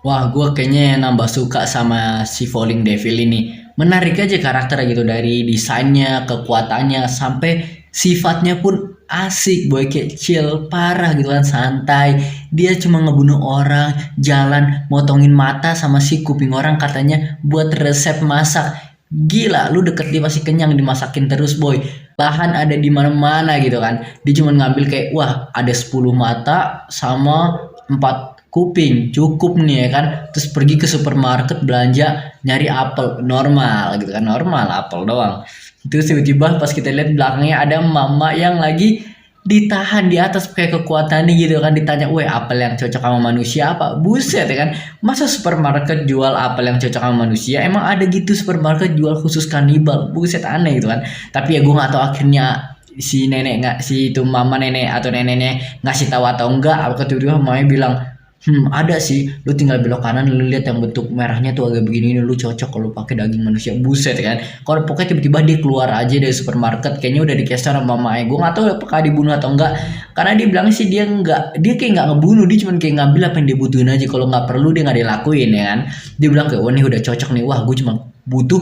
Wah, gue kayaknya nambah suka sama si Falling Devil ini. Menarik aja karakternya gitu dari desainnya, kekuatannya, sampai sifatnya pun asik, boy kayak chill parah gitu kan, santai. Dia cuma ngebunuh orang, jalan, motongin mata sama si kuping orang katanya buat resep masak. Gila, lu deket dia pasti kenyang dimasakin terus boy. Bahan ada di mana-mana gitu kan. Dia cuma ngambil kayak wah ada 10 mata sama 4 kuping cukup nih ya kan, terus pergi ke supermarket belanja nyari apel normal gitu kan, normal apel doang. Terus tiba-tiba pas kita lihat belakangnya ada mama yang lagi ditahan di atas pakai kekuatannya gitu kan, ditanya, "Weh, apel yang cocok sama manusia apa?" Buset ya kan. Masa supermarket jual apel yang cocok sama manusia? Emang ada gitu supermarket jual khusus kanibal? Buset, aneh gitu kan. Tapi ya gue nggak tahu akhirnya si nenek nggak, si itu mama nenek atau neneknya ngasih tahu atau enggak. Apa tiba-tiba mamanya bilang, ada sih. Lu tinggal belok kanan, lu lihat yang bentuk merahnya tuh agak begini ini, lu cocok kalau pakai daging manusia." Buset kan. Kalau pokoknya tiba-tiba dia keluar aja dari supermarket, kayaknya udah dikasih sama mamanya. Gue nggak tahu apakah dibunuh atau enggak. Karena dia bilang sih dia kayak nggak ngebunuh, dia cuma kayak ngambil apa yang dia butuhin aja. Kalau nggak perlu dia nggak dilakuin ya kan. Dia bilang kayak, "Wah, ini udah cocok nih. Wah, gue cuma butuh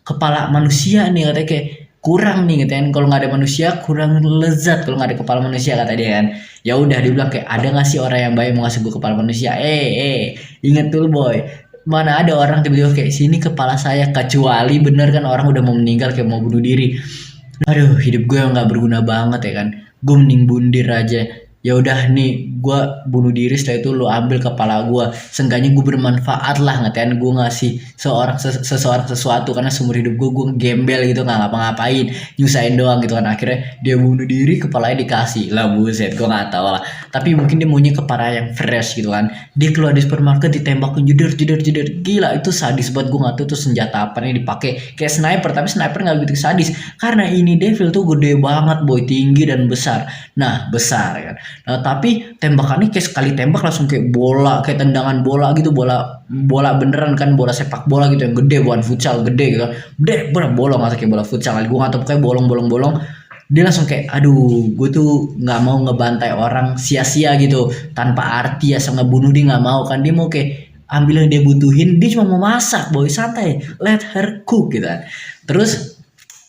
kepala manusia nih," katanya, kayak kurang nih gitu kan, kalau nggak ada manusia kurang lezat kalau nggak ada kepala manusia kata dia kan. Ya udah dibilang kayak, "Ada nggak sih orang yang baik mau ngasih gue kepala manusia?" Inget dulu boy, mana ada orang tiba-tiba kayak, "Sini kepala saya," kecuali bener kan orang udah mau meninggal kayak mau bunuh diri. Aduh, hidup gue nggak berguna banget ya kan. Gue mending bundir aja. Ya udah nih, gue bunuh diri, setelah itu lu ambil kepala gue. Seenggaknya gue bermanfaat lah, ngatain gue ngasih seseorang sesuatu, karena seumur hidup gue gembel gitu nggak ngapa-ngapain, nyusahin doang gitu kan. Akhirnya dia bunuh diri, kepalanya dikasih lah, buset, gue nggak tahu lah. Tapi mungkin dia maunya kepala yang fresh gitu kan. Dia keluar di supermarket ditembakin jeder jeder jeder, gila itu sadis banget. Gue nggak tahu tuh senjata apa nih dipakai, kayak sniper, tapi sniper nggak gitu sadis karena ini devil tuh gede banget boy, tinggi dan besar. Nah, besar kan. Nah, tapi tembakannya kayak sekali tembak langsung kayak bola, kayak tendangan bola gitu, bola bola beneran kan, bola sepak bola gitu yang gede, bukan futsal, gede gitu kan. Gede bener, bolong, nggak kayak bola futsal. Gue nggak tahu, kayak bolong bolong bolong. Dia langsung kayak, aduh, gue tuh nggak mau ngebantai orang sia-sia gitu tanpa arti, asal ngebunuh dia nggak mau kan. Dia mau kayak ambil yang dia butuhin, dia cuma mau masak boy, santai, let her cook gitu kan. Terus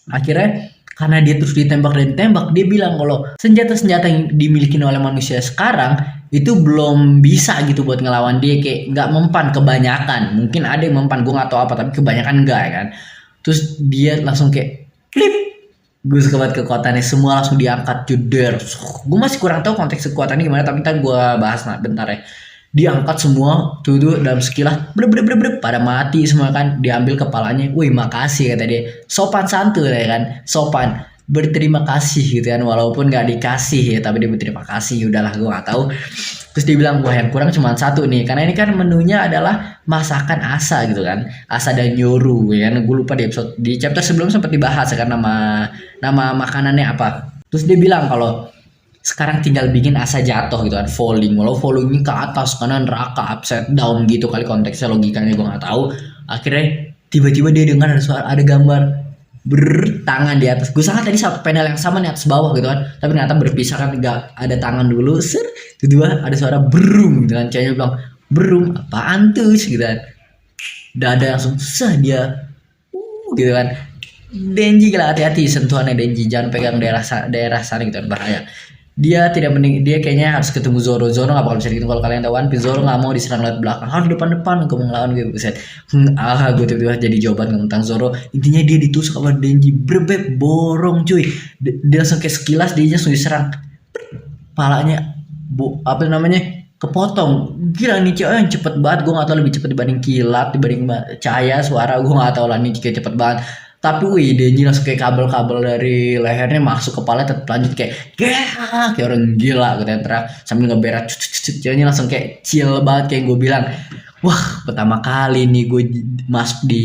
akhirnya karena dia terus ditembak dan ditembak, dia bilang kalau senjata-senjata yang dimiliki oleh manusia sekarang itu belum bisa gitu buat ngelawan dia, kayak nggak mempan kebanyakan. Mungkin ada yang mempan, gue nggak tahu apa, tapi kebanyakan enggak ya kan. Terus dia langsung kayak flip. Gue suka banget kekuatannya, semua langsung diangkat jeder. Gue masih kurang tahu konteks kekuatannya gimana, tapi ntar gue bahas bentar ya. Diangkat semua tuh dalam sekilas, ber ber ber ber, pada mati semua kan. Diambil kepalanya, wih makasih kata dia, sopan santun ya kan, sopan berterima kasih gitu kan, walaupun nggak dikasih ya tapi dia berterima kasih. Udahlah, gue nggak tahu. Terus dia bilang, "Wah, yang kurang cuma satu nih, karena ini kan menunya adalah masakan Asa gitu kan, Asa dan Yoru ya kan." Gue lupa di episode, di chapter sebelum sempat dibahas ya kan, nama makanannya apa. Terus dia bilang kalau sekarang tinggal bikin asa jatuh gitu kan, falling, walau fallingnya ke atas karena neraka, upside down gitu kali konteksnya, logikanya gue nggak tahu. Akhirnya tiba-tiba dia dengar ada suara, ada gambar bertangan di atas. Gue sangka tadi satu panel yang sama nih, atas bawah gitu kan, tapi ternyata berpisah kan, nggak ada tangan dulu, ser, kedua ada suara berum gitu kan. Ceweknya bilang, "Berum apaan tuh?" gitu kan. Dada langsung sah dia, gitu kan. Denji, gila hati-hati sentuhannya Denji, jangan pegang daerah sana gitu kan, bahaya. Dia tidak mending, dia kayaknya harus ketemu Zoro. Zoro nggak bakal bisa gitu. Kalau kalian tahu One Piece, Zoro nggak mau diserang lewat belakang, harus depan-depan gue mau ngelawan gue. Buset. Gue tiba-tiba jadi jawaban tentang Zoro. Intinya dia ditusuk sama Denji, brebet borong cuy. Dia langsung kayak sekilas dia langsung diserang, palanya apa namanya, kepotong. Gila nih cewek yang cepet banget, gue nggak tahu lebih cepet dibanding kilat, dibanding cahaya suara, gue nggak tahu lah, nih kayak cepet banget. Tapi wih, Denji langsung kayak kabel-kabel dari lehernya masuk kepala, tetap lanjut kayak kayak orang gila gitu ya, teriak sambil ngeberat. Ceweknya langsung kayak chill banget, kayak gue bilang, wah pertama kali nih gue masuk di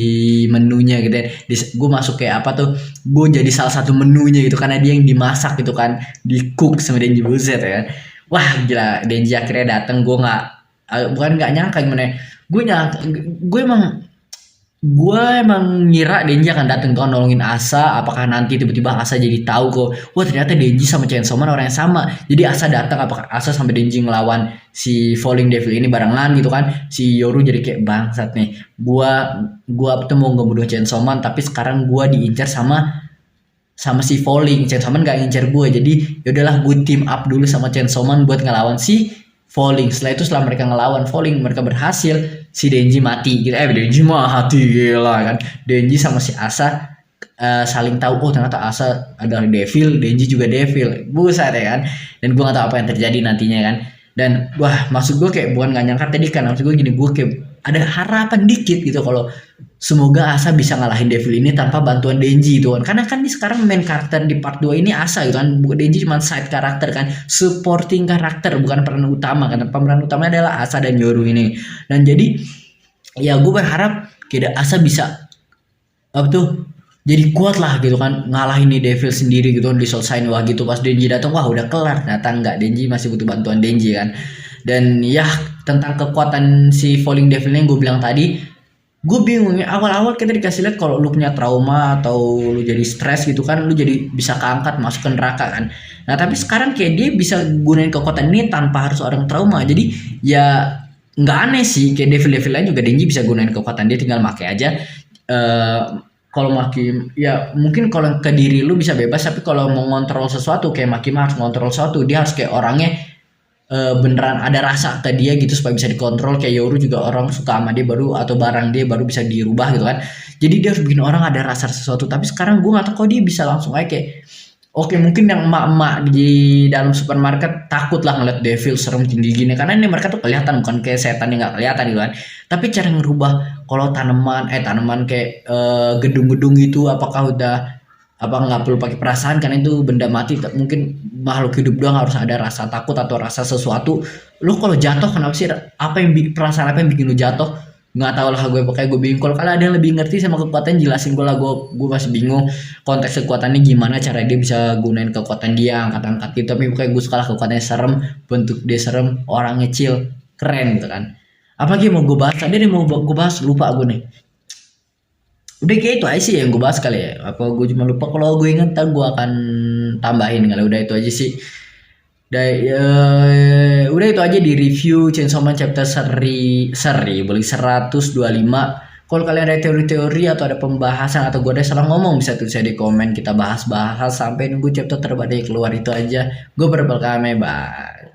menunya gitu ya. Gue masuk kayak apa tuh, gue jadi salah satu menunya gitu, karena dia yang dimasak gitu kan, di cook sama Denji. Buset ya. Wah gila, Denji akhirnya dateng. Gue nggak, bukan nggak nyangka gimana ya, gue nyangka, gue emang Gua emang ngira Denji akan datang tuh nolongin Asa, apakah nanti tiba-tiba Asa jadi tahu kok, wah ternyata Denji sama Chainsaw Man orang yang sama. Jadi Asa datang, apakah Asa sampai Denji ngelawan si Falling Devil ini barengan gitu kan. Si Yoru jadi kayak bangsat nih. Gua tuh mau ngebunuh Chainsaw Man tapi sekarang gua diincar sama sama si Falling. Chainsaw Man gak ngincer gue, jadi yaudahlah gue team up dulu sama Chainsaw Man buat ngelawan si Falling. Setelah mereka ngelawan Falling, mereka berhasil, si Denji mati gitu. Denji mati, gila kan. Denji sama si Asa saling tahu, oh ternyata Asa adalah devil, Denji juga devil, buset ya kan. Dan gue gak tahu apa yang terjadi nantinya kan. Dan wah, maksud gue kayak bukan gak nyangka tadi kan, maksud gue gini, gue kayak ada harapan dikit gitu kalau semoga Asa bisa ngalahin Devil ini tanpa bantuan Denji gitu kan. Karena kan ini sekarang main karakter di part 2 ini Asa gitu kan. Bukan Denji cuma side karakter kan, supporting karakter bukan peran utama kan. Pemeran utamanya adalah Asa dan Yoru ini. Dan jadi ya gue berharap kira Asa bisa apa tuh jadi kuat lah gitu kan, ngalahin nih Devil sendiri gitu kan, diselesain. Wah gitu pas Denji datang, wah udah kelar. Ternyata enggak, Denji masih butuh bantuan Denji kan. Dan ya tentang kekuatan si Falling Devil yang gue bilang tadi, gue bingung ya awal-awal kita dikasih lihat kalau lu punya trauma atau lu jadi stres gitu kan, lu jadi bisa keangkat masuk ke neraka kan. Nah tapi sekarang kayak dia bisa gunain kekuatan ini tanpa harus orang trauma, jadi ya nggak aneh sih, kayak devil-devil lain juga Denji bisa gunain kekuatan dia, tinggal pakai aja. eh Kalau Maki ya mungkin kalau ke diri lu bisa bebas, tapi kalau mau ngontrol sesuatu kayak Maki harus ngontrol sesuatu, dia harus kayak orangnya beneran ada rasa ke dia gitu supaya bisa dikontrol. Kayak Yoru juga orang suka sama dia baru, atau barang dia baru bisa dirubah gitu kan. Jadi dia harus bikin orang ada rasa sesuatu. Tapi sekarang gue gak tahu kok dia bisa langsung aja kayak oke, mungkin yang emak-emak di dalam supermarket takut lah ngeliat devil serem tinggi gini karena ini mereka tuh kelihatan, bukan kayak setan yang nggak kelihatan gitu kan. Tapi cara ngerubah kalau tanaman kayak gedung-gedung gitu, apakah udah apa nggak perlu pakai perasaan kan, itu benda mati, mungkin makhluk hidup doang harus ada rasa takut atau rasa sesuatu. Lu kalau jatuh kenapa sih, apa yang perasaan apa yang bikin lu jatuh? Nggak tahu lah gue, pokoknya gue bingung. Kalau kalian ada yang lebih ngerti sama kekuatan, jelasin gue lah. Gue masih bingung konteks kekuatannya gimana, cara dia bisa gunain kekuatan dia angkat-angkat gitu. Tapi pokoknya gue suka lah kekuatannya serem, bentuk dia serem, orangnya chill, keren gitu kan. Apalagi mau gue bahas, ada yang mau gue bahas, lupa gue nih. Udah kayak itu aja sih yang gue bahas kali ya. Apa gue cuma lupa, kalau gue inget ntar gue akan tambahin kali. Udah itu aja sih. Udah itu aja di review Chainsaw Man chapter seri boleh 125. Kalau kalian ada teori-teori atau ada pembahasan atau gue ada salah ngomong, bisa tulis di komen, kita bahas-bahas sampai nunggu chapter terbaru keluar. Itu aja. Gue berbal kame, bye.